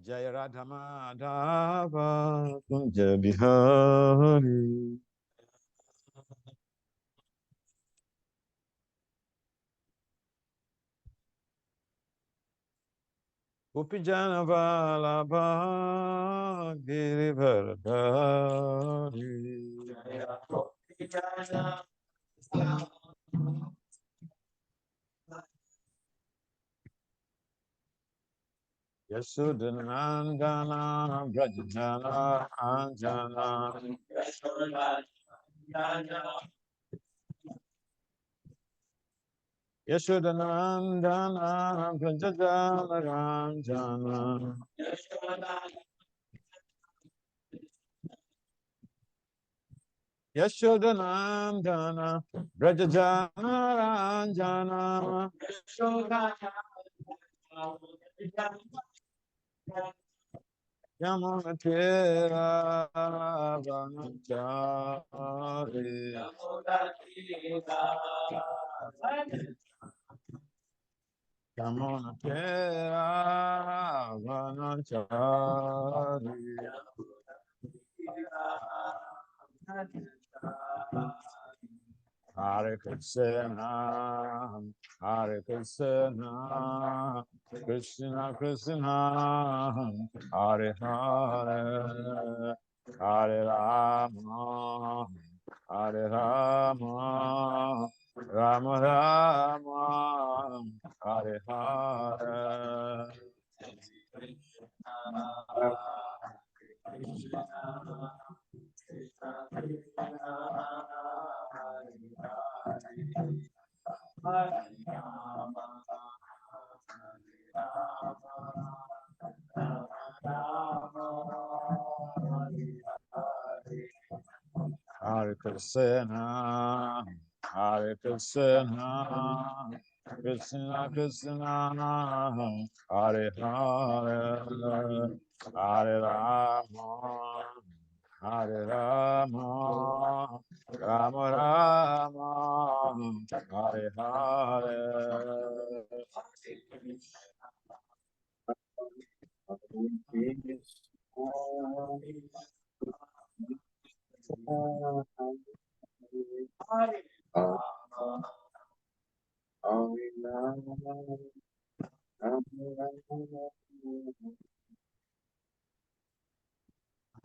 Jaya Radha Madhava Kunja Bihari. Upijana Vallabha Girivardhari. Yasudhanandana Brajana Anjana Yasudhanandana Brajana Anjana Yashodhanandana Brajana Anjana Yamunatira Vanachari Yamunatira Vanachari Hare Krishna, Hare Krishna, Krishna Krishna, Hare Hare, Hare Rama, Hare Rama, Rama Rama, Hare Hare. Hare Krishna, Hare Krishna, Krishna Krishna, Hare Hare, Hare Rama, Hare Rama, Rama Rama, Hare Hare.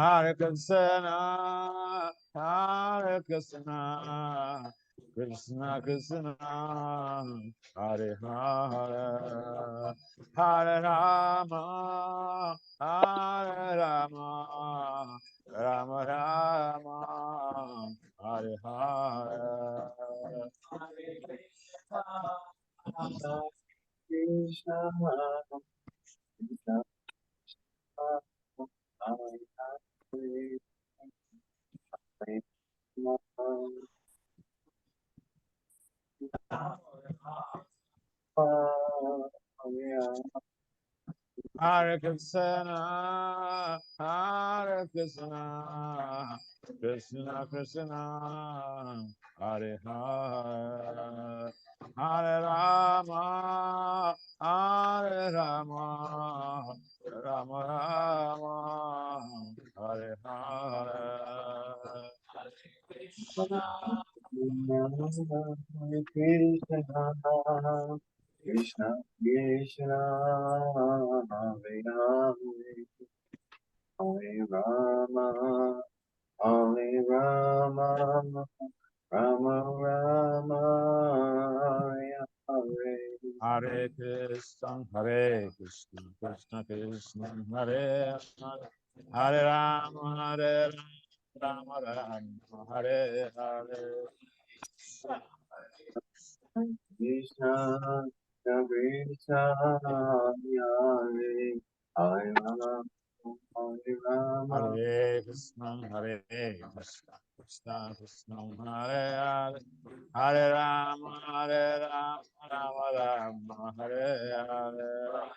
Hare Krishna, Hare Krishna, Krishna Krishna, Hare Hare, Hare Rama, Hare Rama, Rama Rama, Hare Hare. Hare Krishna, Hare Krishna, Krishna Krishna, Hare Hare, Hare Rama, Hare Rama, Rama Rama, Hare Hare. Krishna, Krishna, Hare Rama, Hare Rama, Hare Rama, Rama Rama, Hare Hare Krishna, Hare Krishna, Krishna Krishna, Hare Hare, Hare Rama, Hare Rama, Rama Rama, Hare Hare. Krishna, Krishna, Hare Hare Rama, Hare Rama, Hare Krishna, Hare Krishna, Krishna Krishna, Hare Hare, Hare Rama, Hare Rama, Rama Rama, Hare Hare.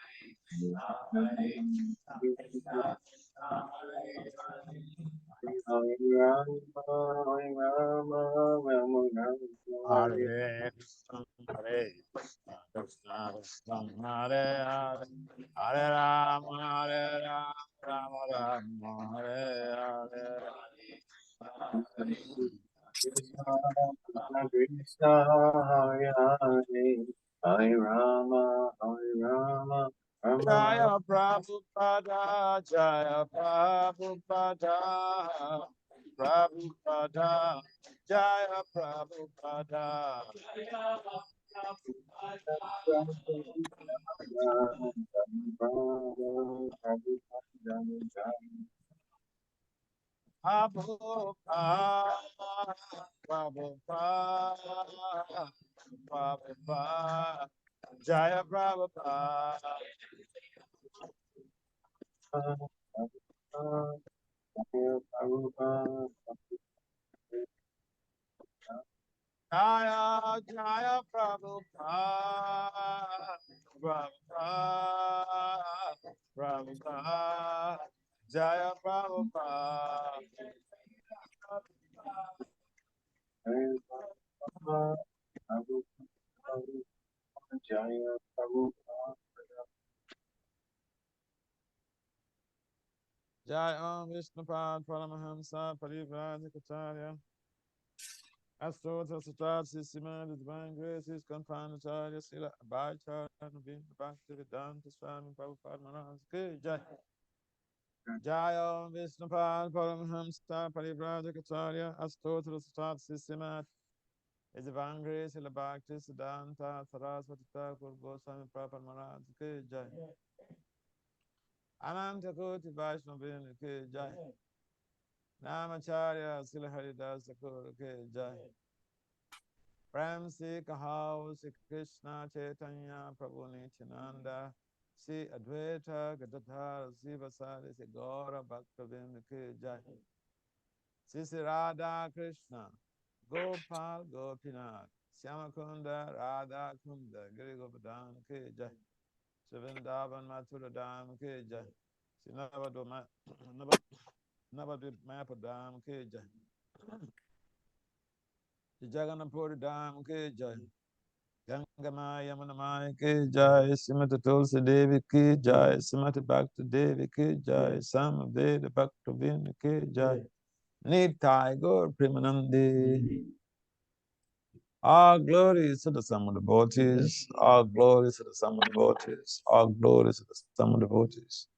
Hare Krishna, Hare Krishna, Krishna Krishna, Hare Hare, Hare Rama, Krishna, Krishna, Hare Hare, Hare Rama, Rama Jaya Rama. Prabhupada, Jaya Prabhupada, Prabhupada, Jaya Prabhupada. Prabhupada, Prabhupada, Prabhupada, Jaya Prabhupada. Jaya Jaya Prabhupada, Prabhupada, Prabhupada, Jaya Prabhupada. Jaya Prabhupada. Jai Om Vishnupad Paramahamsa Parivrajakacarya Astota Satat Sisima, the divine grace is confined to Charya Sila Abhacharya Navin Bhaktivedanta Swami Prabhupada Maharaj Ki Jai. Jai Om Vishnupad Paramahamsa Parivrajakacarya Astota Satat Sisima, the divine grace Sila Bhakti Siddhanta Saraswati Thakur Goswami Prabhupada Maharaj Ki Jai. Ananta Koti Vaishnavin Ki Jai. Namacharya Sila Haridas Thakur Ki Jai. Prem Se Kahao Se Krishna Chaitanya Prabhu Nityananda Se Advaita Gadadhar Sivasari Se Gaura Bhaktavinda Ki Jai. Se Radha Krishna Gopal Gopinath Syamakunda Radha Kunda Giri Govardhan Ki Jai. Shivindavan Mathura Dham Ki Jai. Navadvip Mapadam Ki Jai. Jagannath Dham Ki Jai. Gangamaya Yamunamaya Ki Jai, Simati Tulsi Devi Ki Jai, Simati Bhakti Devi Ki Jai, Samaveda Bhakti Vinda Ki Jai, Nitai Gaur Premanandi. All glories to the sum of devotees, all glories to the sum of devotees, all glories to the sum of devotees,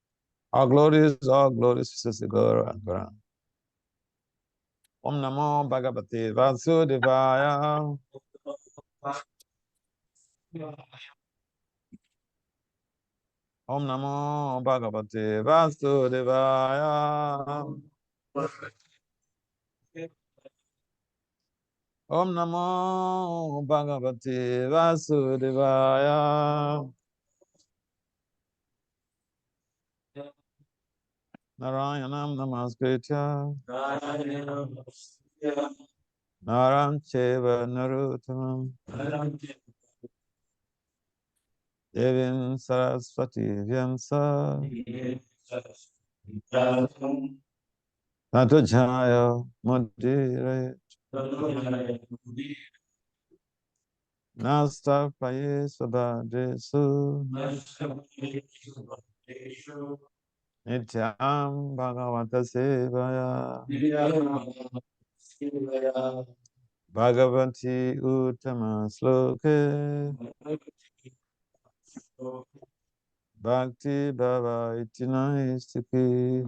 all glories to Sister Gaur and Gaurang. Om Namo Bhagavate Vasudevaya. Om Namo Bhagavate Vasudevaya. Om Namo Bhagavate Vasudevaya. Narayanam Namaskritya Naram Cheva Naruttamam Devim Saraswati Vyamsa Tato Jaya Mudire Nasta Paye Svabhadesu Nityam Bhagavata Sevaya Bhagavati Uttama Sloke Bhakti Bhava Itinaistiki.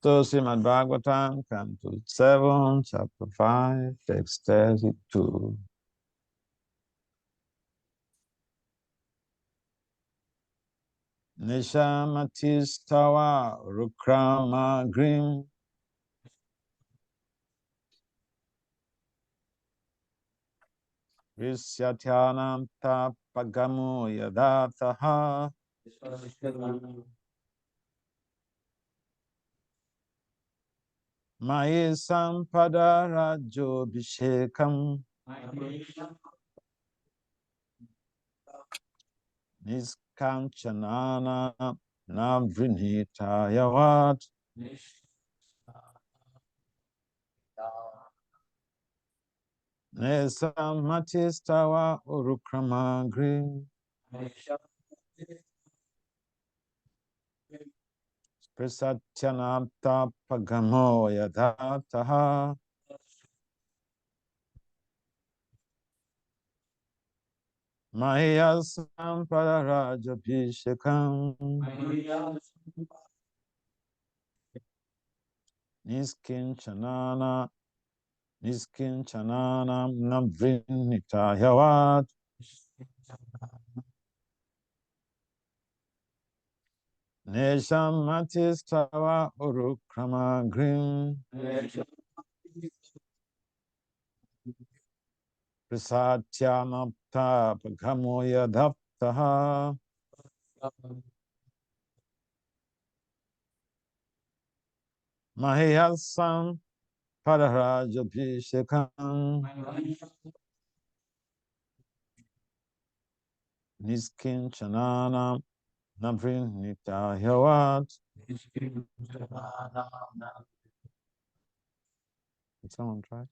So Srimad Bhagavatam, Canto 7, Chapter 5, Text 32. Nishamatistawa Rukrama Grim Visyatyanam Tapagamu Yadataha Mai Sampada Rajo Bhishekam Niskanchanana Navrinita Yavat Nesamatistawa Urukramagri Prasatyanapta pagamo yadataha. Mahiyasam pararajabhishekam. Niskinchanana navrinitayavad. Nesham matistava urukramagrim. Prasatyanapta pagamo yadataha. Mahiyasam pararajabhishekam. Niskinchanana navrinitayavad. Someone try.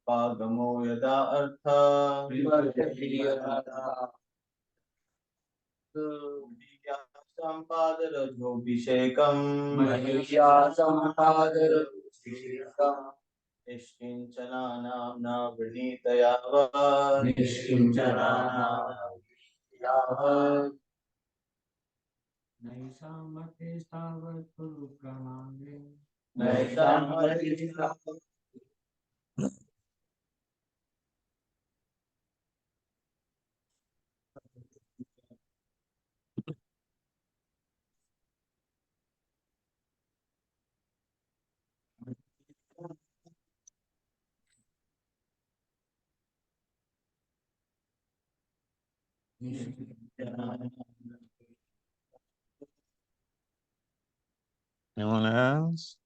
पागमो यदा अर्थ संपादरजोभिषेकम् निष्किञ्चनानाम्ना वृणीतयावत् Anyone else?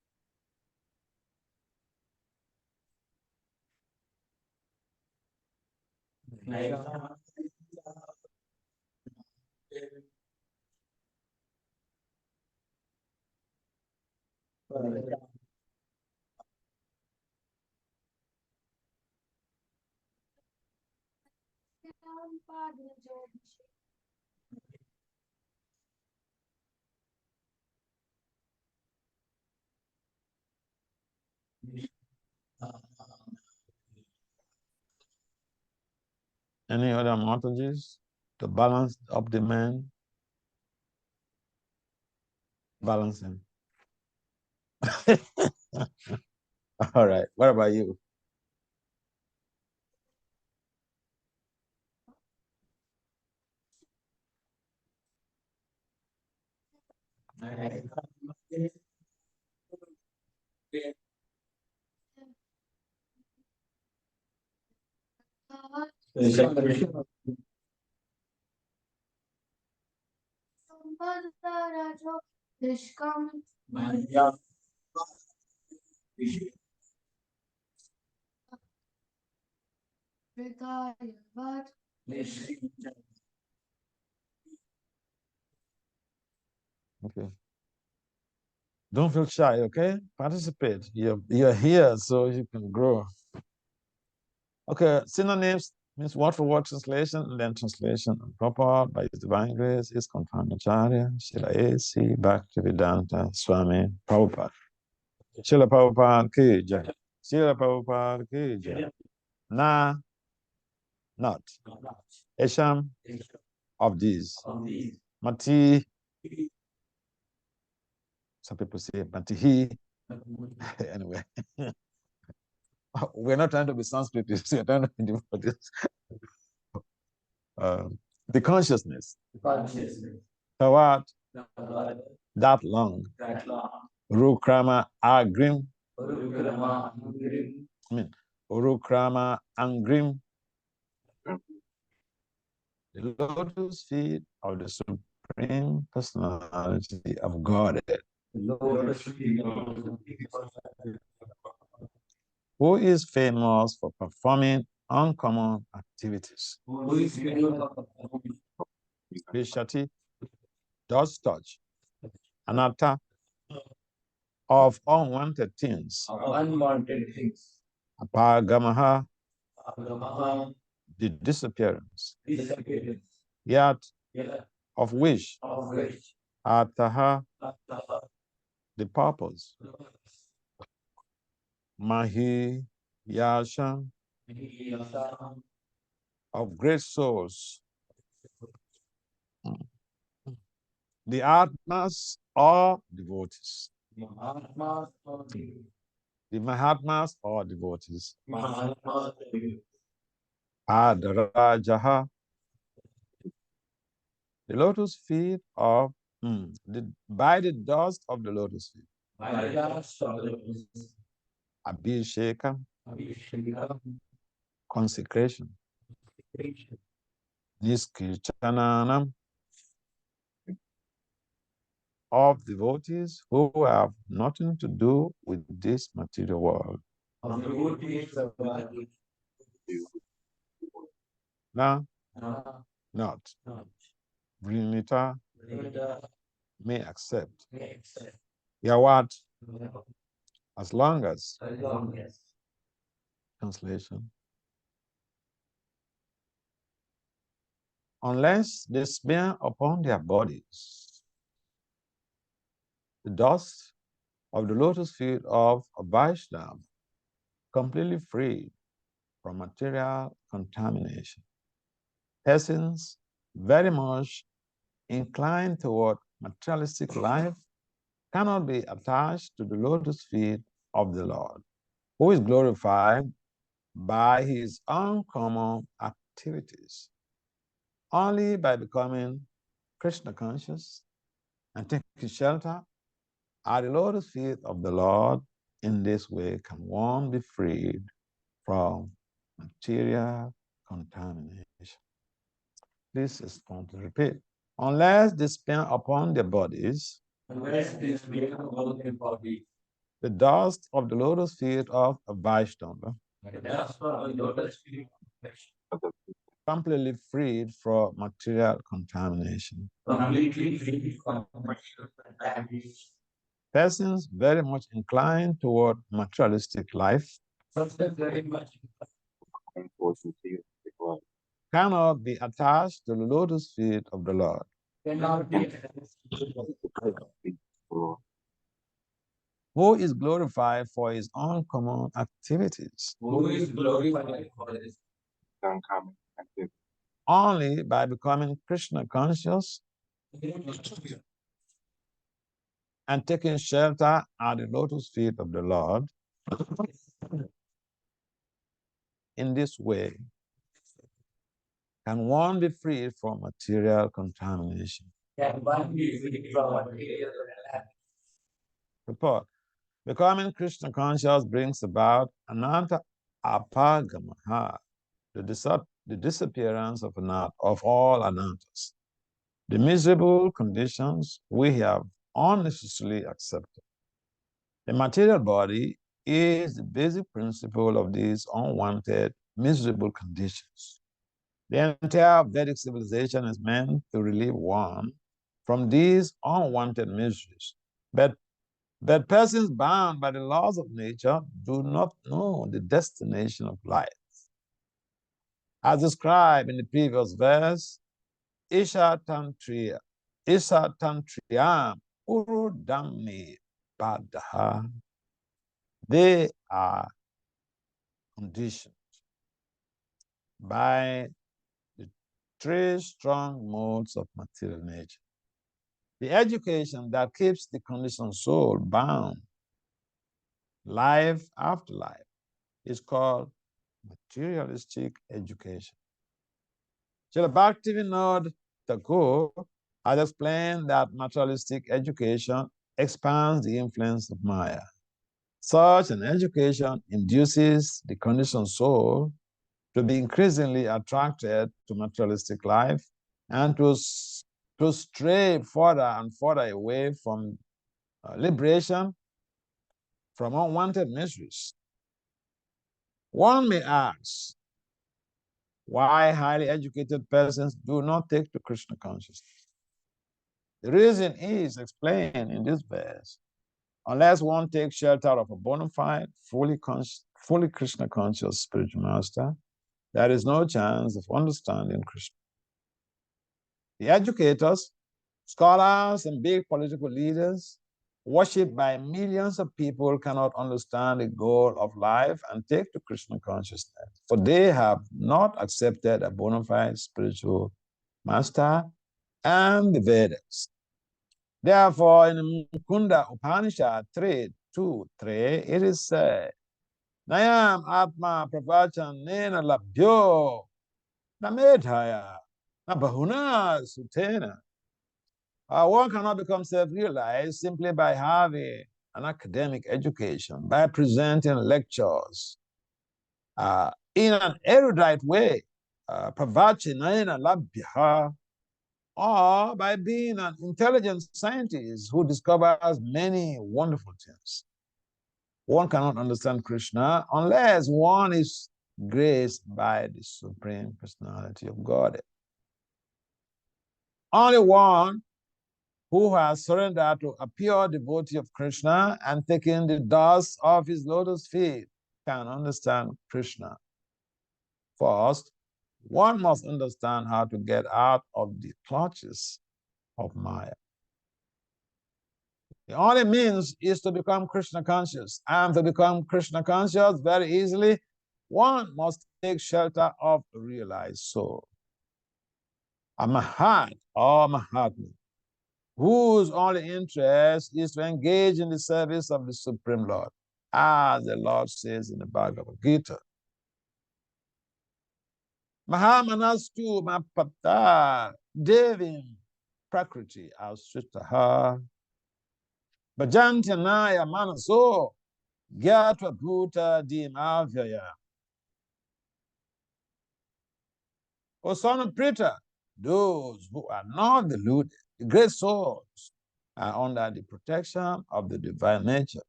Any other montages to balance up the man? Balancing. All right. What about you? Okay. Don't feel shy, okay? Participate. You're here so you can grow. Okay, synonyms means word for word translation and then translation. Proper by His Divine Grace is confirmed Acharya, Srila A.C. Bhaktivedanta Swami Prabhupada. Srila Prabhupada ki jai. Srila Prabhupada ki jai. Na, not. Esham, of these. Mati, some people say Matihi. Anyway, we're not trying to be Sanskritist, we're trying to be devotees. The consciousness. Tawat, that long. Urukrama Agrim. Urukrama Angrim. The lotus feet of the Supreme Personality of Godhead. Who is famous for performing uncommon activities? Vishati does touch. Anatta of unwanted things. Apagamaha, Agamaha, the disappearance. disappearance, Yat, yet of which. of which Ataha, Attaha, the purpose. Mahi, Yasha, Niyasa, of great souls. The Atmas or devotees. Mahatma, The Mahatmas or devotees. Mahatma, Adarajaha, the lotus feet of by the dust of the lotus feet. Maharaj, Sadhus, Abhisheka, Abhishekam, consecration. Krishna, Niskirchananam, of devotees who have nothing to do with this material world. of devotees of Bhagavad Now, Gita, not. not Vrinita Veda, may accept. except Yawat, as long as. as long as Translation. Unless they smear upon their bodies the dust of the lotus feet of a Vaishnava, completely free from material contamination. Persons very much inclined toward materialistic life cannot be attached to the lotus feet of the Lord, who is glorified by his uncommon activities. Only by becoming Krishna conscious and taking shelter at the lotus feet of the Lord, in this way can one be freed from material contamination. This is going to repeat. Unless they spin upon their bodies unless this being all in body, the dust of the lotus feet of a Vaishnava, the dust of the lotus feet, completely freed from material contamination. completely free from material contamination. Persons very much inclined toward materialistic life Person very much cannot be attached to the lotus feet of the Lord, cannot be attached to the who is glorified for his uncommon activities. who is glorified for this Only by becoming Krishna conscious and taking shelter at the lotus feet of the Lord, in this way can one be freed from material contamination. can one be free from material contamination. Report. Becoming Krishna conscious brings about ananta apagamaha, the disappearance of all anantas, the miserable conditions we have unnecessarily accepted. The material body is the basic principle of these unwanted, miserable conditions. The entire Vedic civilization is meant to relieve one from these unwanted miseries. But persons bound by the laws of nature do not know the destination of life. As described in the previous verse, Isha Tantriya, Isha Tantriyam, Uru Dhammi Badaha, they are conditioned by the three strong modes of material nature. The education that keeps the conditioned soul bound life after life is called materialistic education. Srila Bhaktivinoda Thakur has explained that materialistic education expands the influence of Maya. Such an education induces the conditioned soul to be increasingly attracted to materialistic life and to stray further and further away from liberation from unwanted miseries. One may ask why highly educated persons do not take to Krishna consciousness. The reason is explained in this verse. Unless one takes shelter of a bona fide, fully Krishna conscious spiritual master, there is no chance of understanding Krishna. The educators, scholars, and big political leaders, worshipped by millions of people, cannot understand the goal of life and take to Krishna consciousness, for they have not accepted a bona fide spiritual master and the Vedas. Therefore, in Mukunda Upanishad 3:2-3, it is said, Nayam Atma Pravachan Nena Labhyo Namedhaya Nabahuna Sutena. One cannot become self-realized simply by having an academic education, by presenting lectures in an erudite way, pravachinena labhya, or by being an intelligent scientist who discovers many wonderful things. One cannot understand Krishna unless one is graced by the Supreme Personality of God. Only one who has surrendered to a pure devotee of Krishna and taken the dust of his lotus feet can understand Krishna. First, one must understand how to get out of the clutches of Maya. The only means is to become Krishna conscious. And to become Krishna conscious very easily, one must take shelter of a realized soul. A Mahat or Mahatma, whose only interest is to engage in the service of the Supreme Lord, as the Lord says in the Bhagavad Gita. Mahamanastu mapata devim prakriti asritaha bhajantanaya manaso gyatva bhuta dimavyaya. O son of Pritha, those who are not deluded, the great souls, are under the protection of the divine nature.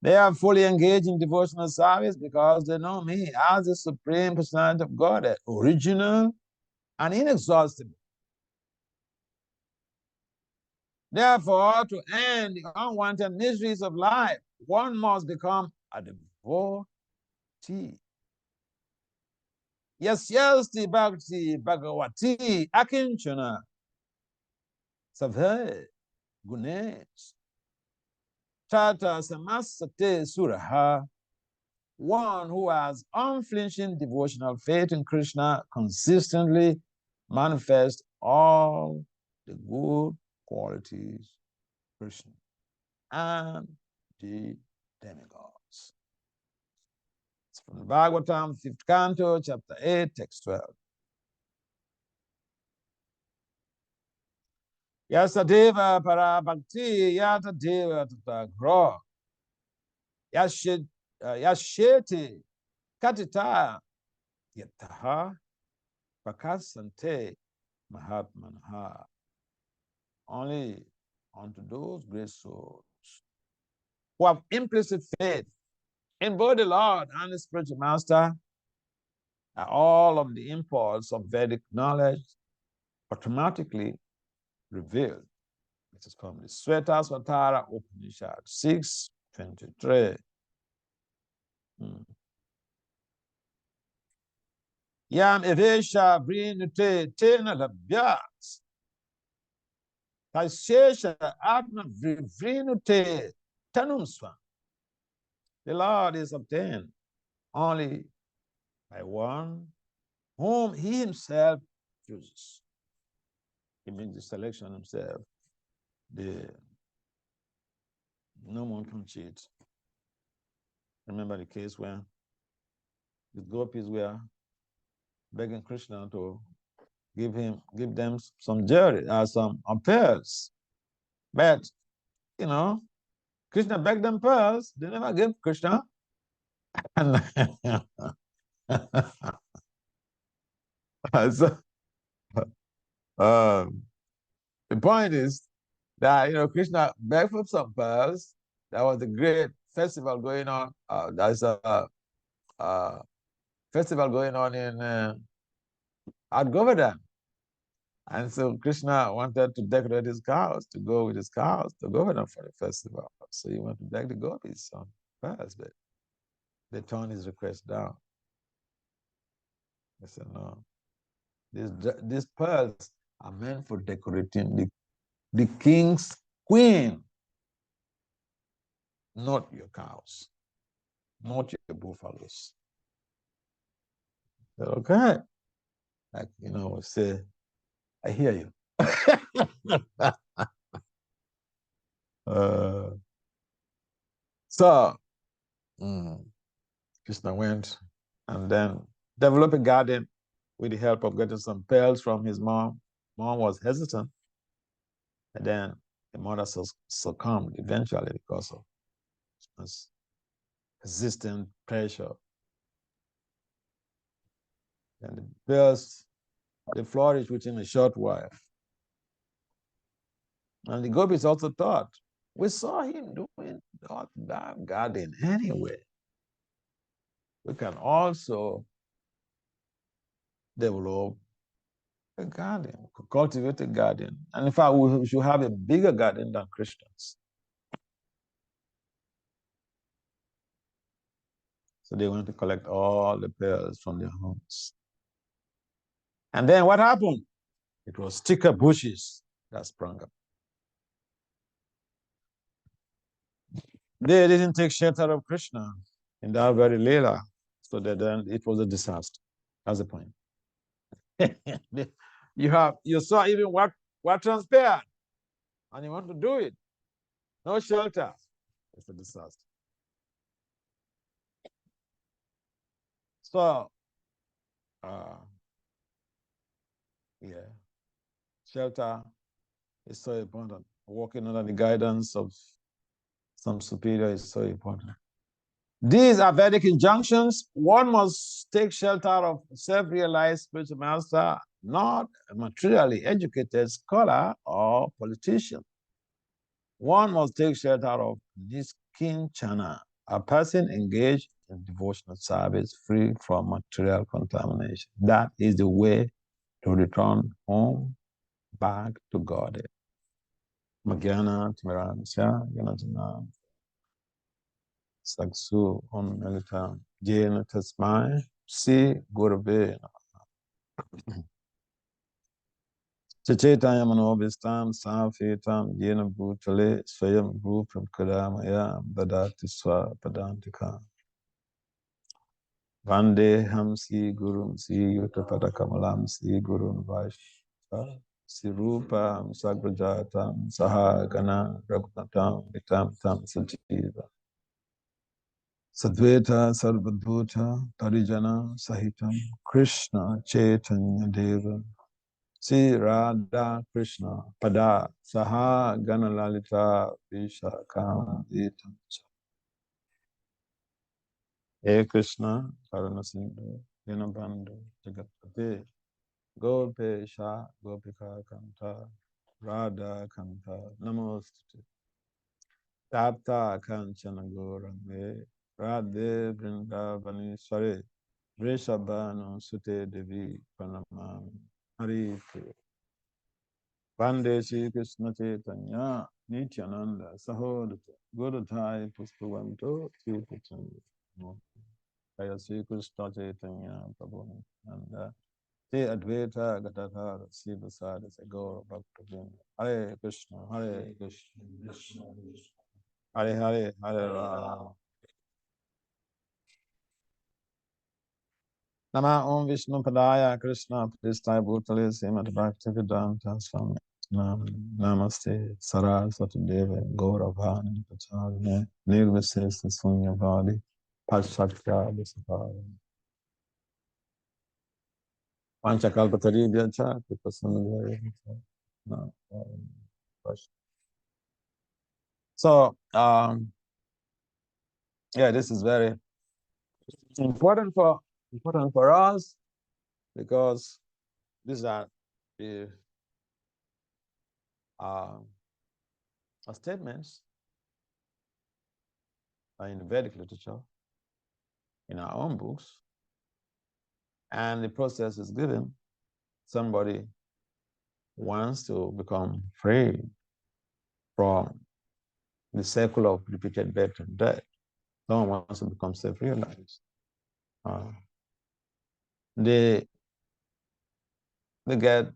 They are fully engaged in devotional service because they know me as the Supreme Personality of Godhead, original and inexhaustible. Therefore, to end the unwanted miseries of life, one must become a devotee. Yasyasti bhakti bhagavati akinchana savhe gunesh tata samasate suraha. One who has unflinching devotional faith in Krishna consistently manifests all the good qualities of Krishna and the demigods. It's from the Bhagavatam, 5th canto, chapter 8, text 12. Yasadeva para bhakti yatadeva tatagra yasheti katita yataha prakasante mahatmanha. Only unto those great souls who have implicit faith in both the Lord and the spiritual master are all of the impulse of Vedic knowledge automatically revealed. This is from the Svetashvatara Upanishad 6:23. Yam evesha vrinute tena labhyas. Taishesha atma vrinute tanumsva. The Lord is obtained only by one whom he himself chooses. He makes the selection himself. No one can cheat. Remember the case where the gopis were begging Krishna to give them some jewelry, some pearls. But, Krishna begged them pearls. They never gave Krishna. And so, the point is that, Krishna begged for some pearls. There was a great festival going on. There's a festival going on in at Govardhan. And so Krishna wanted to decorate his cows, to go with his cows to Govardhan for the festival. So he went to beg the gopis some pearls. But They turned his request down. They said, no, these pearls are meant for decorating the king's queen, not your cows, not your buffaloes. Said, okay. Like, say, I hear you. uh, so, Krishna went and then developed a garden with the help of getting some pearls from his mom. Mom was hesitant, and then the mother succumbed eventually because of persistent pressure. And the pearls, they flourished within a short while. And the gopis also thought, we saw him doing that garden anyway. We can also develop a garden, cultivate a garden. And in fact, we should have a bigger garden than Christians. So they went to collect all the pearls from their homes. And then what happened? It was thicker bushes that sprung up. They didn't take shelter of Krishna in that very Leela. So that then it was a disaster. That's the point. you saw even what transpired, and you want to do it. No shelter. It's a disaster. So yeah, shelter is so important. Working under the guidance of some superior is so important. These are Vedic injunctions. One must take shelter of self-realized spiritual master, not a materially educated scholar or politician. One must take shelter of Niskinchana, a person engaged in devotional service free from material contamination. That is the way to return home back to God. Magyana Timiransha Yanatana Saksu on Melita Jena Tasmai Si Gurave Chachetaya Manobistam Safitam Jena Bhutale Swayam Bhupram Kadamaya Badati Swa Padantika Vande Hamsi Gurum Si Yuttapada Kamalam Si Gurum Vaishva Sirupa Sagrajatam Saha Gana Raghunatam Vitam Tam Sajiva Sadveta Sarvadhuta Parijana Sahitam Krishna Chaitanya Deva Sri Radha Krishna Pada Saha Ganalalita Vishakam Vitam He Krishna Karanasindhu Dinabandhu Jagatpate Gopesha Gopika Kanta Radha Kanta Namaste Tapta Kanchana Gaurame Radhe Vrindavani Sare Vrishabhanu Sute Devi Pranamami Hari Vande Shri Krishna Chaitanya Nityananda Sahodata Gurudhai Pustavanto Chitachandra Jaya Shri Krishna Chaitanya Prabhu Nanda Te Advaita Gadadhara Sivasada Sagora Bhakta Hare Krishna Hare Krishna Hare Hare Hare Rama Nama Om Vishnu Padaya Krishna Pristhaya Bhutale Srimad Bhaktivedanta Swami Namaste Saraswati Deva Gauravani Pacharine Nirvisesa Sunyavadi Pashakya Visapari Panchakalpataribhya Cha Kripasamudaya. So, yeah, this is very important for us because these are the statements in the Vedic literature, in our own books, and the process is given. Somebody wants to become free from the cycle of repeated birth and death. Someone wants to become self-realized. They get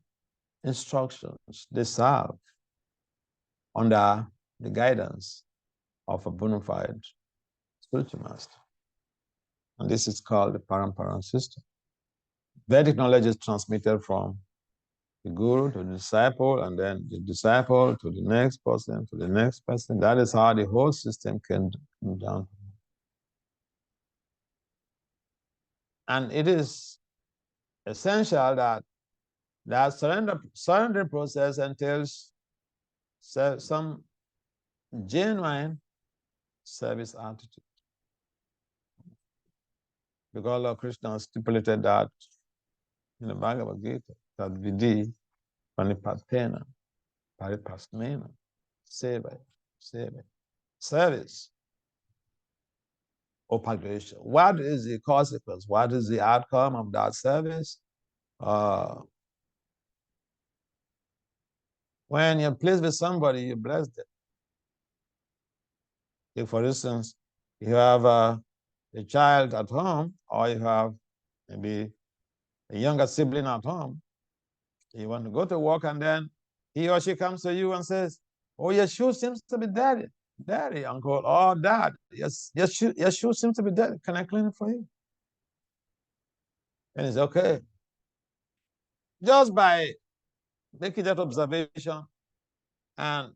instructions. They serve under the guidance of a bona fide spiritual master. And this is called the parampara system. Vedic knowledge is transmitted from the guru to the disciple, and then the disciple to the next person, to the next person. That is how the whole system came down. And it is essential that that surrender process entails some genuine service attitude. Because Lord Krishna stipulated that in the Bhagavad Gita, that vidi panipatena paripasmena seva service upagresha. What is the consequence? What is the outcome of that service? When you're pleased with somebody, you bless them. If, for instance, you have a child at home, or you have maybe a younger sibling at home, you want to go to work, and then he or she comes to you and says, "Oh, your shoe seems to be dirty. Daddy, uncle, oh, dad, yes, your shoe seems to be dirty. Can I clean it for you?" And it's okay. Just by making that observation and,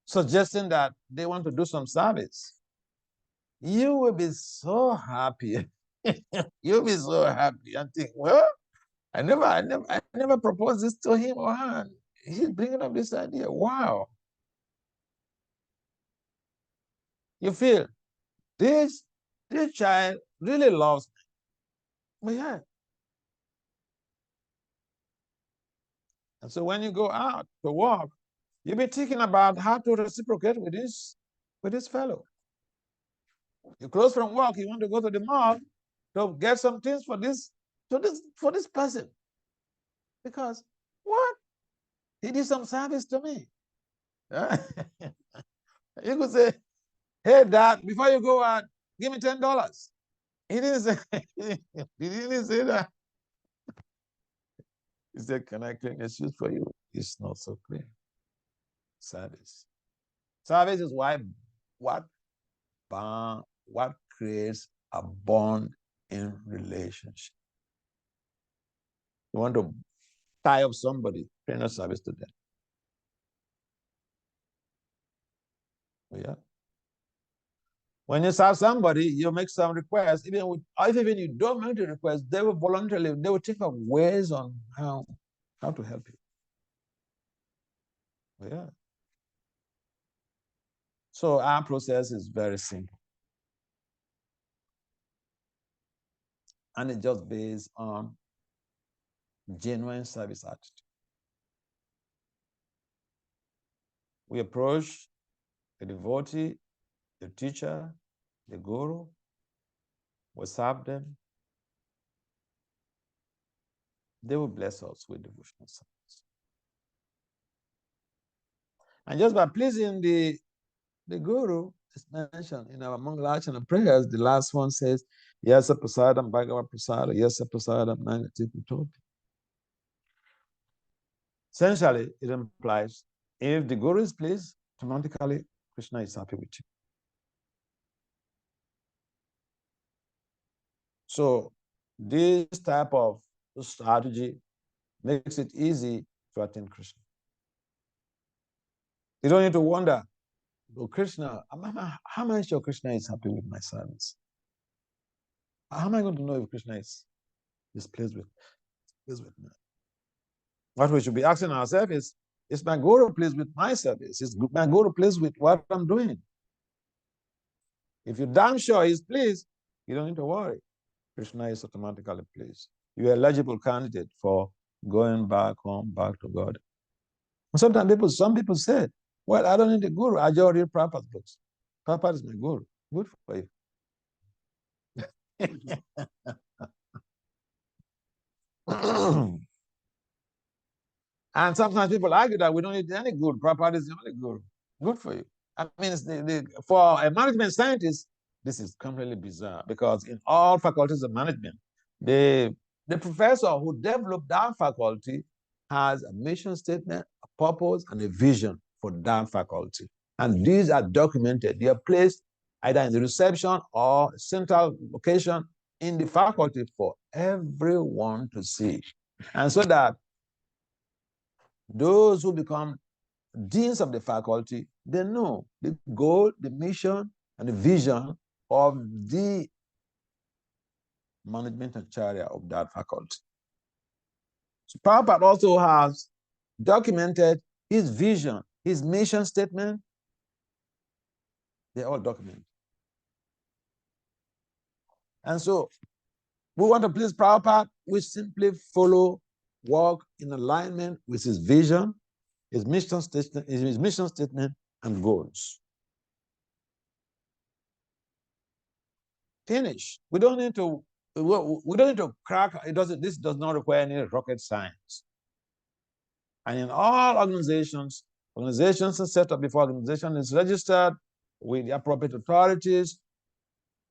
suggesting that they want to do some service, you will be so happy. You'll be so happy and think, well, I never proposed this to him or her. He's bringing up this idea. Wow. You feel this child really loves me. Well, yeah. And so when you go out to work, you'll be thinking about how to reciprocate with this fellow. You close from work, you want to go to the mall to get some things for this person. Because what? He did some service to me. You could say, "Hey, Dad, before you go out, give me $10. He didn't say, he didn't say that. He said, "Can I clean your shoes for you?" It's not so clear. Service. Service is what creates a bond in relationship. You want to tie up somebody, render service to them. Yeah. When you serve somebody, you make some requests. If even you don't make the request, they will think of ways on how to help you. Yeah. So our process is very simple. And it's just based on genuine service attitude. We approach the devotee, the teacher, the guru, we serve them. They will bless us with devotional service. And just by pleasing the guru, is mentioned in our Mangalachana prayers, the last one says, Yasa Prasadam Bhagavad Prasada, Yasa Prasadam Nangati. Essentially, it implies if the guru is pleased, automatically Krishna is happy with you. So this type of strategy makes it easy to attain Krishna. You don't need to wonder, oh, Krishna, how am I sure Krishna is happy with my service? How am I going to know if Krishna is pleased with me? What we should be asking ourselves is my guru pleased with my service? Is my guru pleased with what I'm doing? If you're damn sure he's pleased, you don't need to worry. Krishna is automatically pleased. You're an eligible candidate for going back home, back to God. Sometimes some people say, well, I don't need a guru. I just read Prabhupada's books. Prabhupada is my guru. Good for you. And sometimes people argue that we don't need any guru. Prabhupada is the only guru. Good for you. I mean, for a management scientist, this is completely bizarre because in all faculties of management, the, the professor who developed that faculty has a mission statement, a purpose, and a vision for that faculty. And these are documented. They are placed either in the reception or central location in the faculty for everyone to see. And so that those who become deans of the faculty, they know the goal, the mission, and the vision of the management and charter of that faculty. So Prabhupada also has documented his vision, his mission statement. They're all documented. And so we want to please Prabhupada. We simply follow, work in alignment with his vision, his mission statement, and goals. Finish. We don't need to crack. This does not require any rocket science. And in all organizations are set up before organization is registered with the appropriate authorities.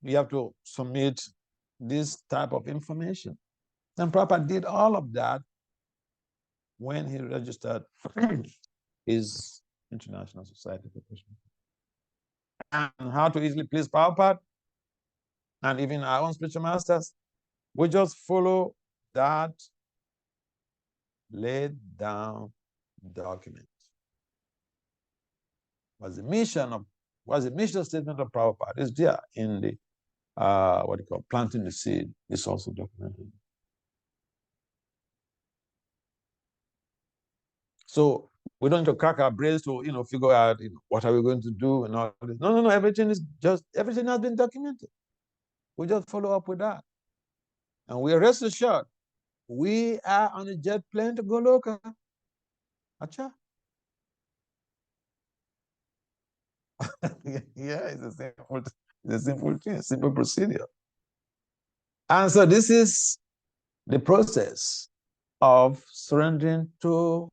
We have to submit this type of information. And Prabhupada did all of that when he registered his International Society for Krishna. And how to easily please Prabhupada and even our own spiritual masters, we just follow that laid down document. What's the mission statement of Prabhupada? Is there in the what you call planting the seed. It's also documented. So we don't need to crack our brains to figure out what are we going to do and all this. No. Everything has been documented. We just follow up with that, and we are rest assured we are on a jet plane to Goloka. Acha. Yeah, it's a simple thing, a simple procedure. And so this is the process of surrendering to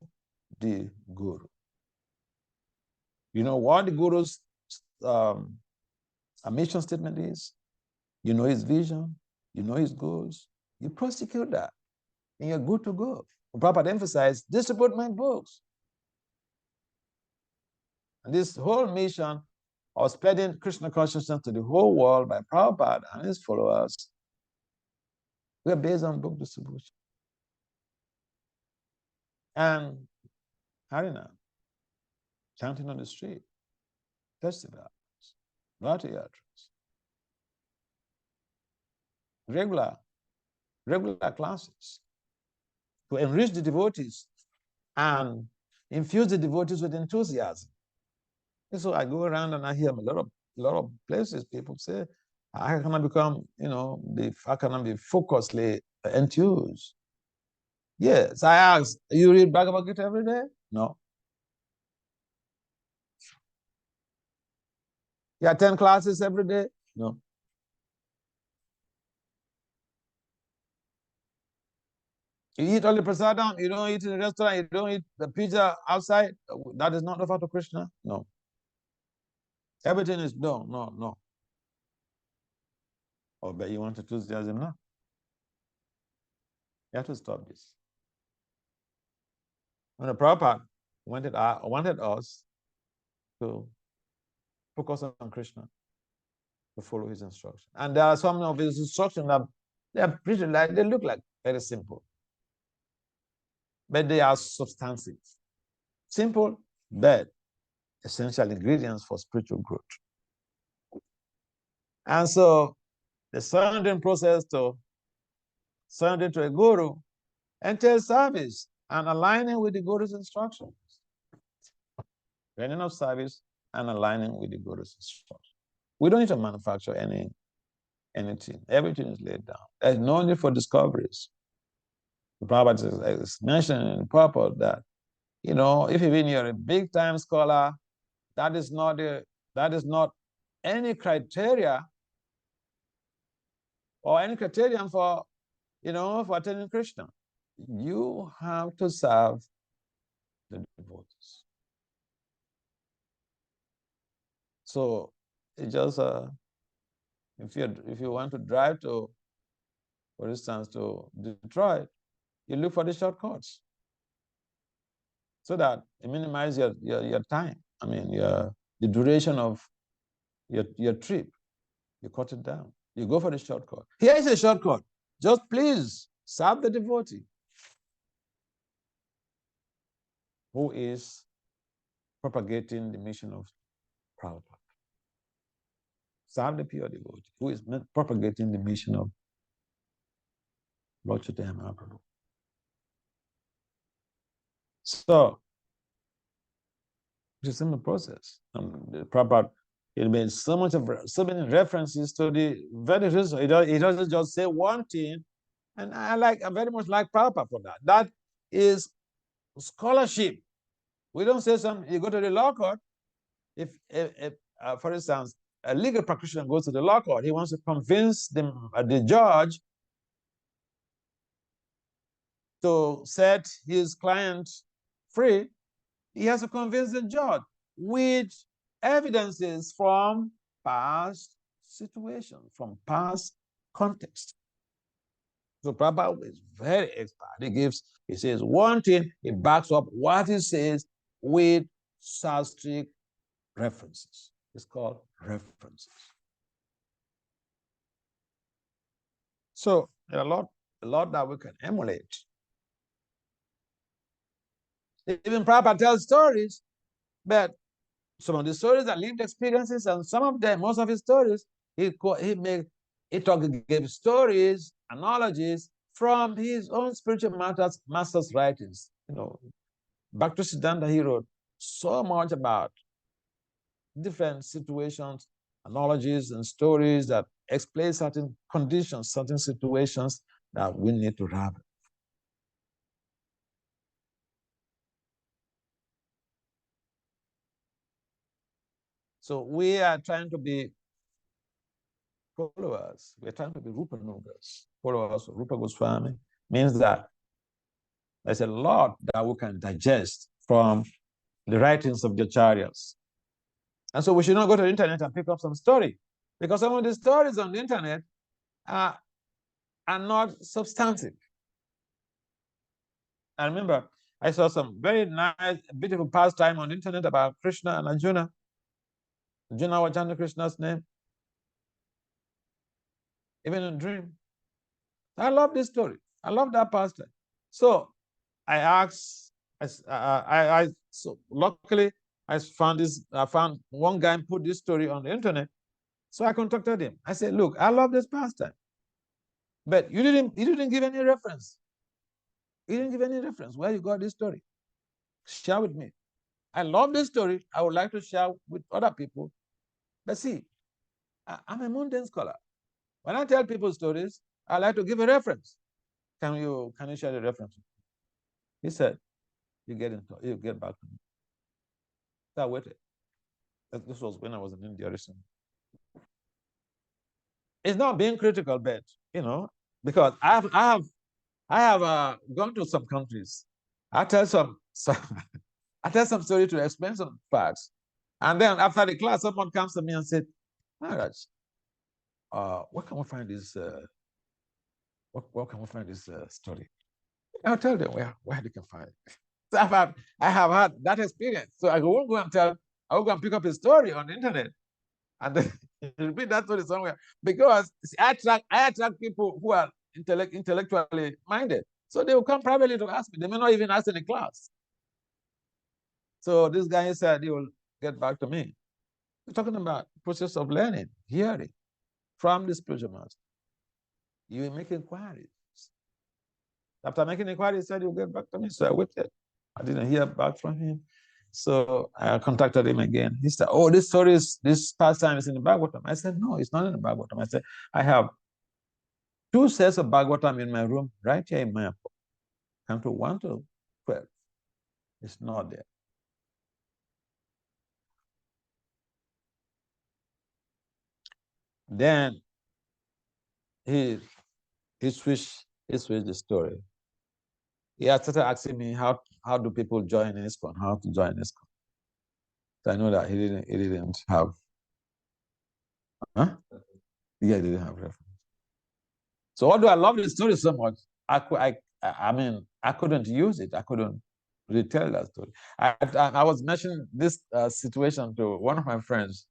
the Guru. You know what the Guru's mission statement is? You know his vision, you know his goals, you prosecute that, and you're good to go. Prabhupada emphasized, distribute my books. And this whole mission of spreading Krishna consciousness to the whole world by Prabhupada and his followers, we're based on book distribution. And Harina, chanting on the street, festivals, Rati Yatras, regular classes to enrich the devotees and infuse the devotees with enthusiasm. And so I go around and I hear a lot of places people say, how can I become, how can I be focusedly enthused? Yes, I ask, you read Bhagavad Gita every day? No. You attend classes every day? No. You eat only prasadam, you don't eat in a restaurant, you don't eat the pizza outside. That is not offered to Krishna? No. Everything is no. Oh, but you want to enthusiasm now? You have to stop this. When the Prabhupada wanted us to focus on Krishna, to follow his instruction. And there are some of his instructions that they are pretty they look like very simple, but they are substantive. Simple, but essential ingredients for spiritual growth. And so the surrendering process to surrender to a guru entails service and aligning with the guru's instructions. Rendering of service and aligning with the guru's instructions. We don't need to manufacture anything. Everything is laid down. There's no need for discoveries. The Prabhupada is mentioning in the purport that, if even you're a big time scholar, that is not any criteria or any criterion for attaining Krishna. You have to serve the devotees. So it just if you want to drive to, for instance, to Detroit, you look for the shortcuts so that it minimizes your time. I mean, the duration of your trip. You cut it down. You go for the shortcut. Here is a shortcut. Just please serve the devotee who is propagating the mission of Prabhupada. Serve the pure devotee who is propagating the mission of Lord Chaitanya Mahaprabhu. So it's a simple process. Prabhupada, it made so many references to the very reason. It doesn't just say one thing, and I very much like Prabhupada for that. That is scholarship. We don't say something. You go to the law court. If for instance, a legal practitioner goes to the law court, he wants to convince the judge to set his client free. He has to convince the judge with evidences from past situations, from past context. So Prabhupada is very expert. He says one thing, he backs up what he says with shastric references. It's called references. So there are a lot that we can emulate. Even Prabhupada tells stories, but some of the stories are lived experiences, and some of them, most of his stories, he gave stories, analogies from his own spiritual master's writings. Bhakti Siddhanta, he wrote so much about different situations, analogies, and stories that explain certain conditions, certain situations that we need to have. So we are trying to be followers. We're trying to be Rupa Nugas, followers of Rupa Goswami. Means that there's a lot that we can digest from the writings of the Acharyas. And so we should not go to the internet and pick up some story, because some of the stories on the internet are not substantive. I remember I saw some very nice, beautiful pastime on the internet about Krishna and Arjuna. Arjuna was chanting Krishna's name, even in a dream. I love this story. I love that pastime. So I asked, so luckily I found one guy put this story on the internet. So I contacted him. I said, look, I love this pastime, but you didn't give any reference. You didn't give any reference where you got this story. Share with me. I love this story. I would like to share with other people. But see, I'm a mundane scholar. When I tell people stories, I like to give a reference. Can you share the reference? He said, you get back to me. So I waited. This was when I was in India recently. It's not being critical, but because I have gone to some countries. I tell some I tell some story to explain some facts, and then after the class, someone comes to me and said, Maharaj, where can we find this? Where can we find this story? I'll tell them where they can find it. So I have had that experience. So I won't go and tell. I will go and pick up a story on the internet and then repeat that story somewhere, because I attract people who are intellectually minded. So they will come privately to ask me. They may not even ask in the class. So this guy said he will get back to me. We're talking about process of learning, hearing from the spiritual master. You will make inquiries. After making inquiries, he said he'll get back to me. So I waited. I didn't hear back from him. So I contacted him again. He said, oh, this pastime is in the Bhagavatam. I said, no, it's not in the Bhagavatam. I said, I have 2 sets of Bhagavatam in my room right here in my come to 1 to 12. It's not there. Then he switched the story. He started asking me how do people join ISKCON, how to join ISKCON. So I know that he didn't have Huh? Yeah, they didn't have reference. So although I love the story so much, I mean, I couldn't use it. I couldn't retell that story. I was mentioning this situation to one of my friends.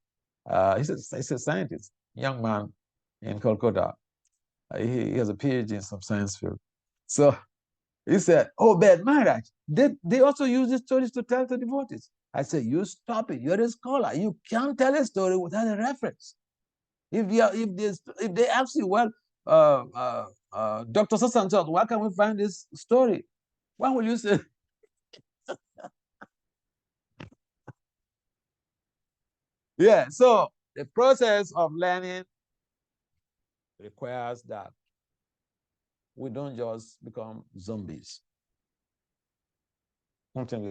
He's a scientist, young man in Calcutta. He has a PhD in some science field. So he said, "Oh, Bad Maharaj, they also use these stories to tell the devotees." I said, "You stop it. You're a scholar. You can't tell a story without a reference. If they ask you, well, Dr. Sasanchot, where can we find this story? Why will you say?" Yeah. So the process of learning requires that we don't just become zombies. Something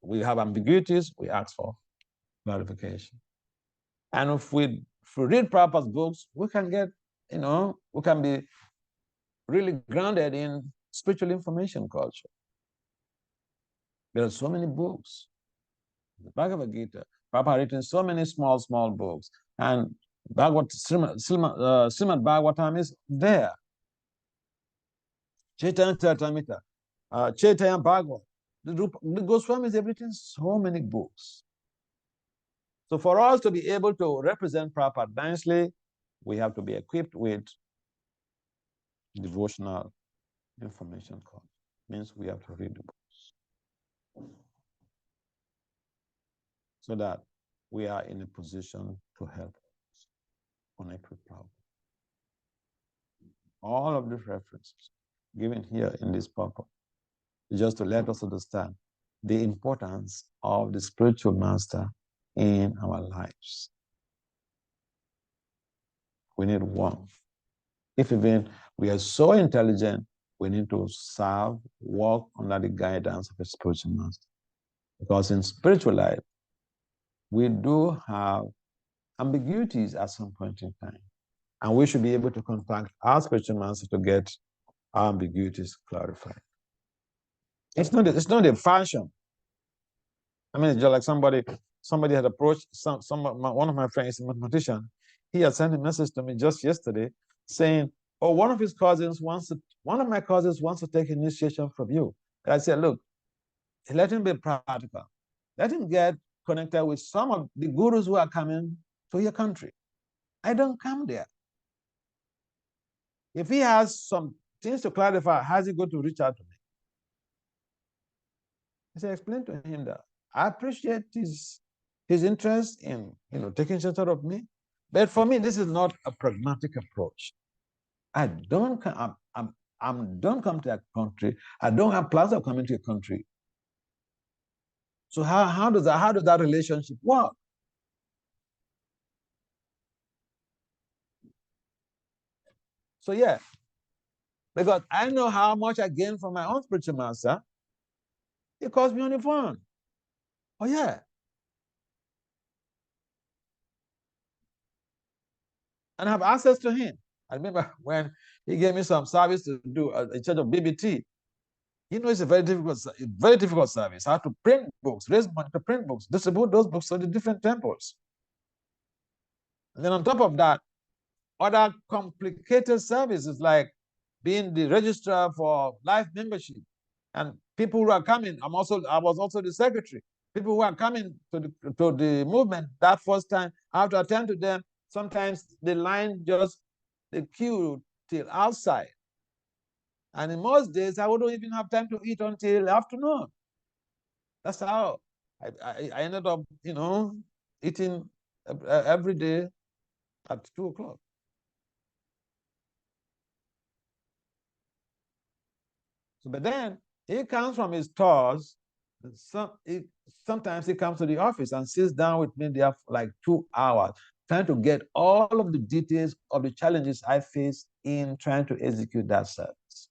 we have ambiguities, we ask for clarification. And if we read Prabhupada's books, we can get, we can be really grounded in spiritual information culture. There are so many books. The Bhagavad Gita, Prabhupada written so many small, small books. And Srimad Bhagavatam is there. Chaitanya Charitamrita, Chaitanya Bhagavat. The Goswamis have written so many books. So for us to be able to represent Prabhupada nicely, we have to be equipped with devotional information culture. Means we have to read the books so that we are in a position to help us connect with Prabhupada. All of these references given here in this purport is just to let us understand the importance of the spiritual master in our lives. We need one. If even we are so intelligent, we need to serve, walk under the guidance of a spiritual master. Because in spiritual life, we do have ambiguities at some point in time. And we should be able to contact our spiritual master to get our ambiguities clarified. It's not a fashion. I mean, it's just like somebody had approached one of my friends, a mathematician. He had sent a message to me just yesterday saying, "Oh, one of my cousins wants to take initiation from you." And I said, "Look, let him be practical. Let him get connected with some of the gurus who are coming to your country. I don't come there. If he has some things to clarify, how's he going to reach out to me?" I said, "Explain to him that I appreciate his interest in taking shelter of me, but for me, this is not a pragmatic approach. I don't come. Don't come to a country. I don't have plans of coming to a country. So how does that relationship work?" So yeah, because I know how much I gain from my own spiritual master. It cost me only fun. Oh yeah, and I have access to him. I remember when he gave me some service to do in charge of BBT. It's a very difficult service. I have to print books, raise money to print books, distribute those books to the different temples. And then on top of that, other complicated services like being the registrar for life membership. And people who are coming, I was also the secretary. People who are coming to the movement that first time, I have to attend to them. Sometimes the queue till outside. And in most days, I wouldn't even have time to eat until afternoon. That's how I ended up, eating every day at 2 o'clock. So, but then he comes from his tours. Sometimes he comes to the office and sits down with me there for like 2 hours, trying to get all of the details of the challenges I face in trying to execute that service.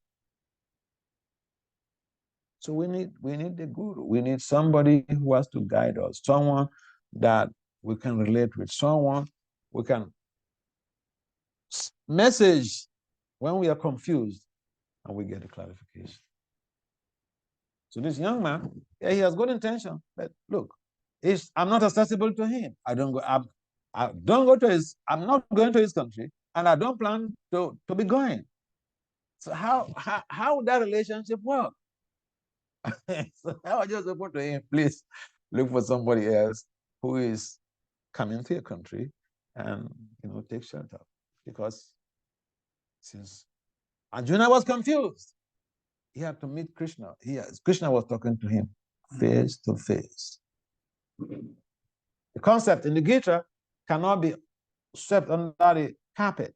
So we need the guru. We need somebody who has to guide us, someone that we can relate with, someone we can message when we are confused and we get a clarification. So this young man, yeah, he has good intention, but look, I'm not accessible to him. I don't go. I'm not going to his country, and I don't plan to be going. So how would that relationship work? So I was just open to him, please look for somebody else who is coming to your country and take shelter. Because since Arjuna was confused, he had to meet Krishna. Krishna was talking to him face to face. The concept in the Gita cannot be swept under the carpet.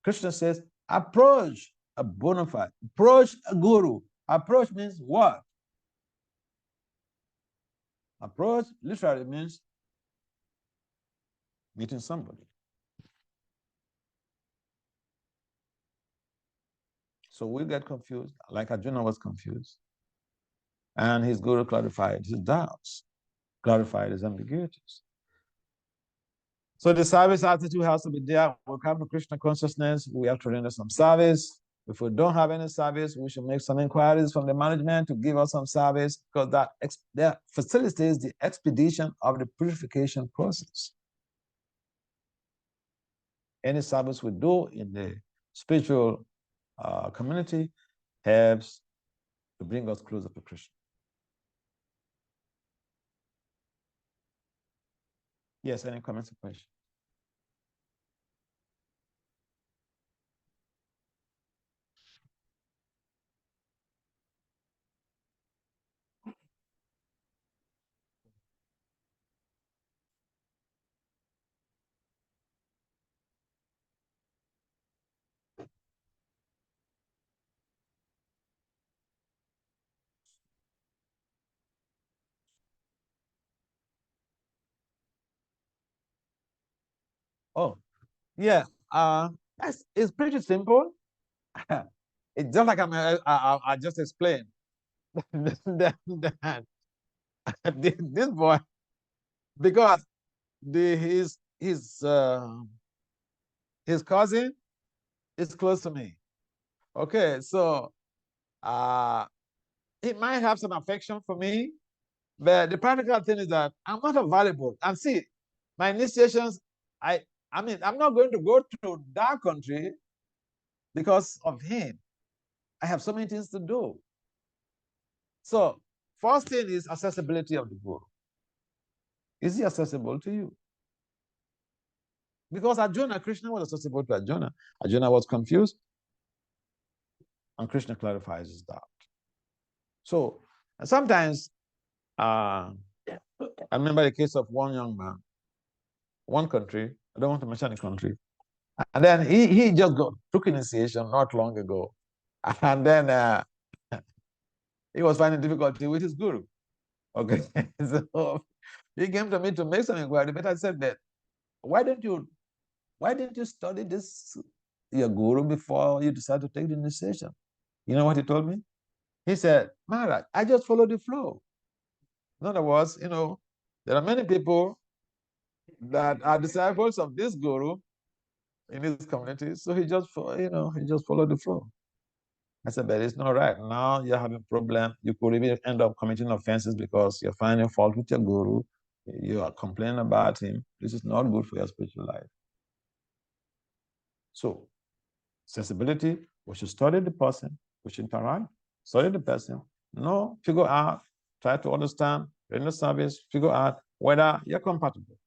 Krishna says, approach a bona fide, approach a guru. Approach means what? Approach literally means meeting somebody. So we get confused, like Arjuna was confused. And his guru clarified his doubts, clarified his ambiguities. So the service attitude has to be there. We come to Krishna consciousness, we have to render some service. If we don't have any service, we should make some inquiries from the management to give us some service, because that facilitates the expedition of the purification process. Any service we do in the spiritual community helps to bring us closer to Krishna. Yes, any comments or questions? Oh, yeah. It's pretty simple. It's just like I just explained. This boy, because his cousin is close to me. Okay, so uh, he might have some affection for me, but the practical thing is that I'm not available. And see, my initiations, I mean, I'm not going to go to that country because of him. I have so many things to do. So, first thing is accessibility of the book. Is he accessible to you? Because Arjuna, Krishna was accessible to Arjuna. Arjuna was confused, and Krishna clarifies his doubt. So, sometimes, I remember the case of one young man, one country, I don't want to mention the country, and then he just took initiation not long ago. And then he was finding difficulty with his guru. Okay. So he came to me to make some inquiry, but I said that, why didn't you study this your guru before you decide to take the initiation? You know what he told me? He said, Maharaj, I just follow the flow. In other words, there are many people that are disciples of this guru in his community. So he just followed the flow. I said, but it's not right. Now you're having a problem. You could even end up committing offenses because you're finding fault with your guru. You are complaining about him. This is not good for your spiritual life. So, sensibility, we should study the person, we should interact, study the person, figure out, try to understand, render service, figure out whether you're compatible.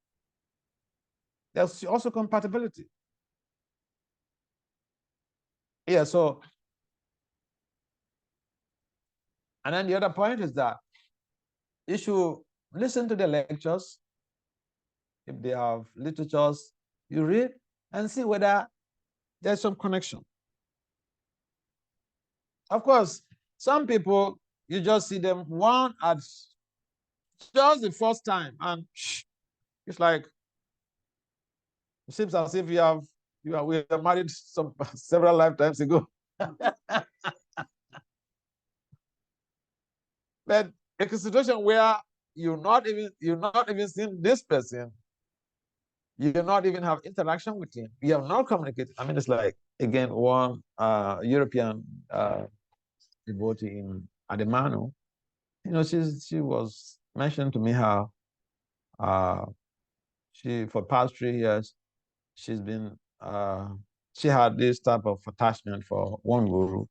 There's also compatibility. Yeah, so, and then the other point is that you should listen to the lectures. If they have literatures, you read and see whether there's some connection. Of course, some people, you just see them one at just the first time, and it's like, it seems as if we were married several lifetimes ago. But a situation where you're not even seeing this person, you do not even have interaction with him, you have not communicated. I mean, it's like, again, one European devotee in Ademano, she was mentioning to me how for past 3 years, she's been she had this type of attachment for one guru.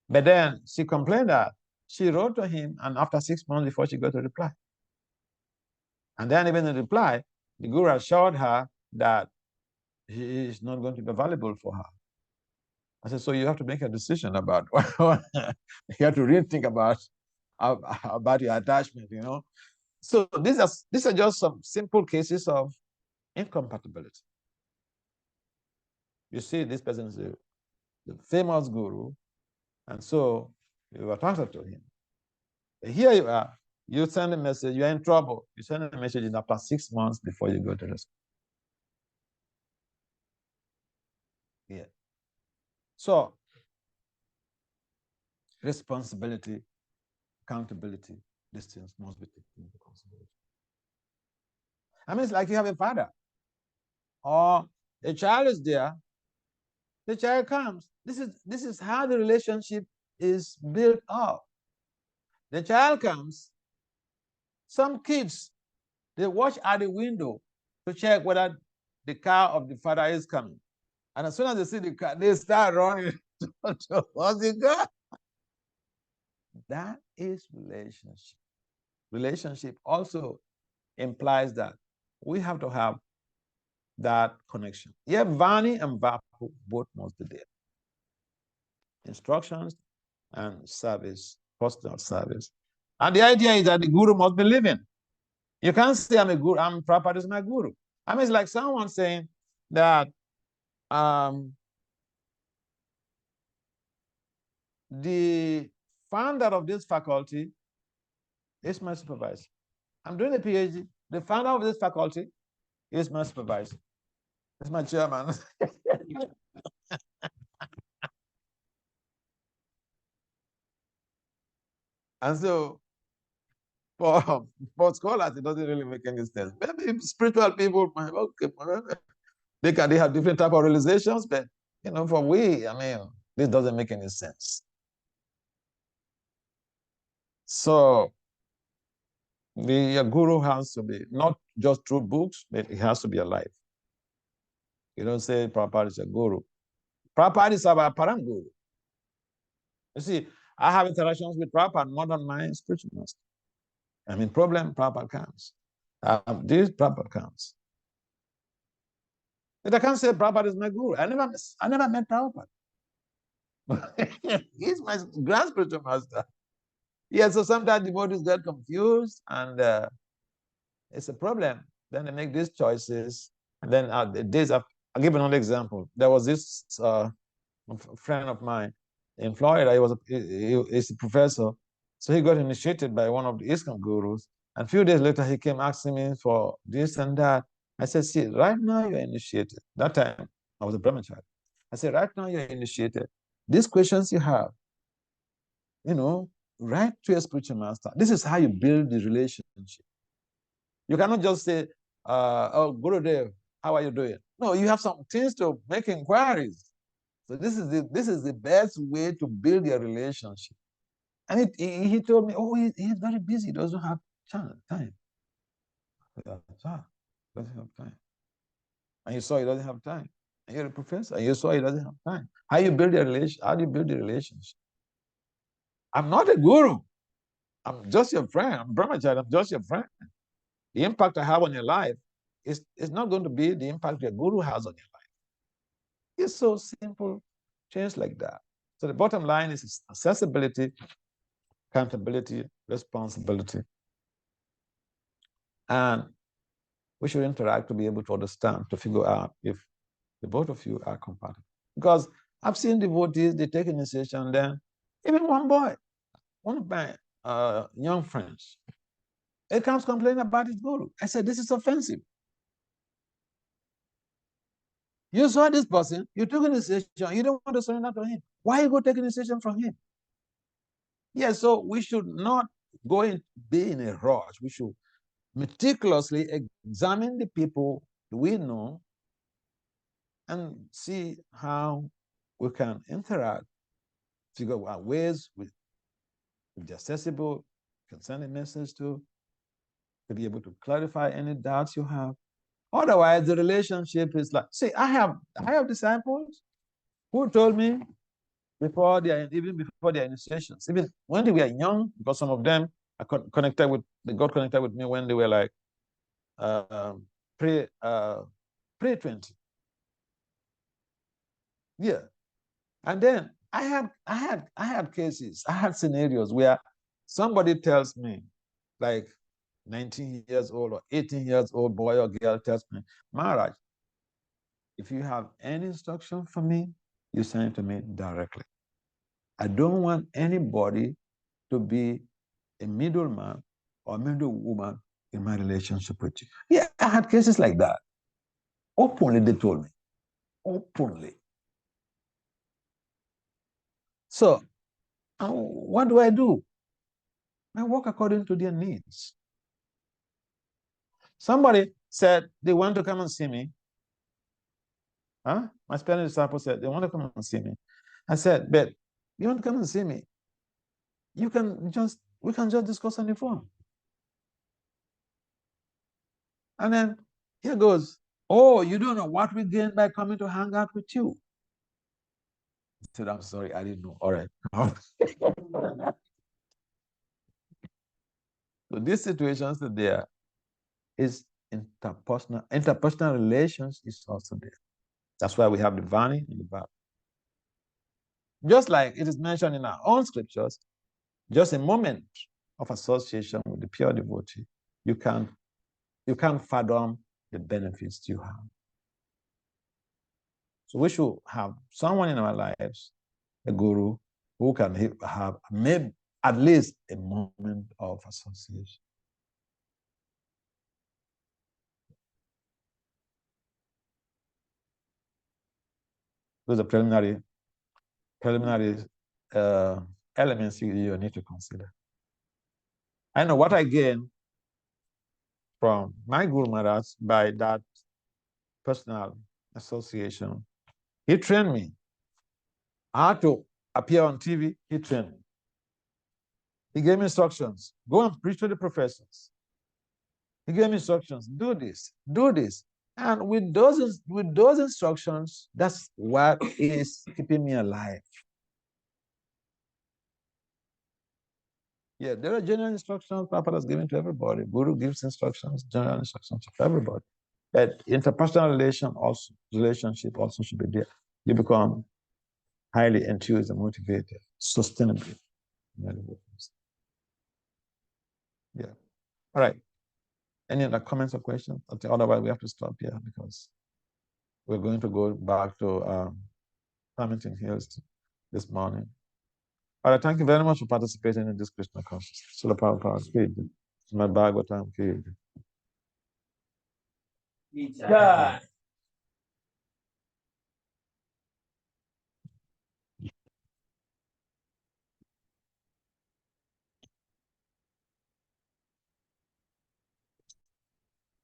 But then she complained that she wrote to him, and after 6 months before she got a reply. And then even in reply, the guru assured her that he is not going to be available for her. I said, so you have to make a decision about you have to rethink about your attachment, you know. So these are just some simple cases of incompatibility. You see, this person is the famous guru, and so you attracted to him. Here you are, you send a message, you're in trouble. You send a message after 6 months before you go to the school. Yeah. So responsibility, accountability, these things must be taken into consideration. I mean, it's like you have a father, or a child is there, the child comes. This is how the relationship is built up. The child comes. Some kids, they watch at the window to check whether the car of the father is coming. And as soon as they see the car, they start running towards the car. That is relationship. Relationship also implies that we have to have that connection. Yeah, Vani and Vapu both must be there. Instructions and service, personal service. And the idea is that the guru must be living. You can't say I'm a guru, I'm Prabhupada is my guru. I mean, it's like someone saying that the founder of this faculty is my supervisor. I'm doing a PhD. The founder of this faculty is my supervisor. It's my chairman. And so for scholars, it doesn't really make any sense. Maybe spiritual people, okay, they have different type of realizations, but for we, I mean, this doesn't make any sense. So the guru has to be not just through books, but it has to be alive. You don't say Prabhupada is a guru. Prabhupada is our param guru. You see, I have interactions with Prabhupada more than my spiritual master. I mean, problem, Prabhupada comes. This Prabhupada comes. But I can't say Prabhupada is my guru. I never met Prabhupada. He's my grand spiritual master. Yeah, so sometimes devotees get confused, and it's a problem. Then they make these choices, and then the days I'll give another example. There was this friend of mine in Florida. He's a professor, so he got initiated by one of the ISKCON gurus. And a few days later, he came asking me for this and that. I said, see, right now you're initiated. That time, I was a brahmachari. I said, right now you're initiated. These questions you have, write to your spiritual master. This is how you build the relationship. You cannot just say, oh, Gurudev, how are you doing? No, you have some things to make inquiries. So this is the best way to build your relationship. And he told me, oh, he's very busy, he doesn't have time. Doesn't have time. And you saw he doesn't have time. And you're a professor, and you saw he doesn't have time. How do you build the relationship? I'm not a guru. I'm just your friend. I'm brahmachari. I'm just your friend. The impact I have on your life is not going to be the impact your guru has on your life. It's so simple, change like that. So the bottom line is accessibility, accountability, responsibility. And we should interact to be able to understand, to figure out if the both of you are compatible. Because I've seen devotees, they take initiation, then even one of my young friends, he comes complaining about his guru. I said, this is offensive. You saw this person, you took initiation, you don't want to surrender to him. Why you go take initiation from him? Yeah, so we should not be in a rush. We should meticulously examine the people we know and see how we can interact, figure out ways with the accessible, can send a message to be able to clarify any doubts you have. Otherwise, the relationship is like, see, I have disciples who told me even before their initiations, even when they were young, because some of them they got connected with me when they were like pre 20. Yeah. And then I had cases, I had scenarios where somebody tells me, like 19 years old or 18 years old boy or girl tells me, Maharaj, if you have any instruction for me, you send it to me directly. I don't want anybody to be a middleman or middle woman in my relationship with you. Yeah, I had cases like that. Openly, they told me. Openly. So, what do? I work according to their needs. Somebody said they want to come and see me. Huh? My Spanish disciple said they want to come and see me. I said, but you want to come and see me? We can just discuss on the phone. And then here goes, oh, you don't know what we gain by coming to hang out with you. I said, I'm sorry, I didn't know. All right. So these situations are there is interpersonal relations is also there. That's why we have the vani and the bhava. Just like it is mentioned in our own scriptures, just a moment of association with the pure devotee, you can't fathom the benefits you have. So we should have someone in our lives, a guru, who can have maybe at least a moment of association. Those are preliminary elements you need to consider. I know what I gain from my Guru Maharaj by that personal association. He trained me how to appear on TV. He trained me. He gave me instructions. Go and preach to the professors. He gave me instructions. Do this. Do this. And with those instructions, that's what is keeping me alive. Yeah, there are general instructions Papa has given to everybody. Guru gives instructions, general instructions to everybody. But interpersonal relationship also should be there. You become highly enthused and motivated, sustainably. Yeah. All right. Any other comments or questions? Otherwise, we have to stop here because we're going to go back to Farmington Hills this morning. All right. Thank you very much for participating in this Krishna consciousness. Sula Prabhupada, speed. My Bhagavatam,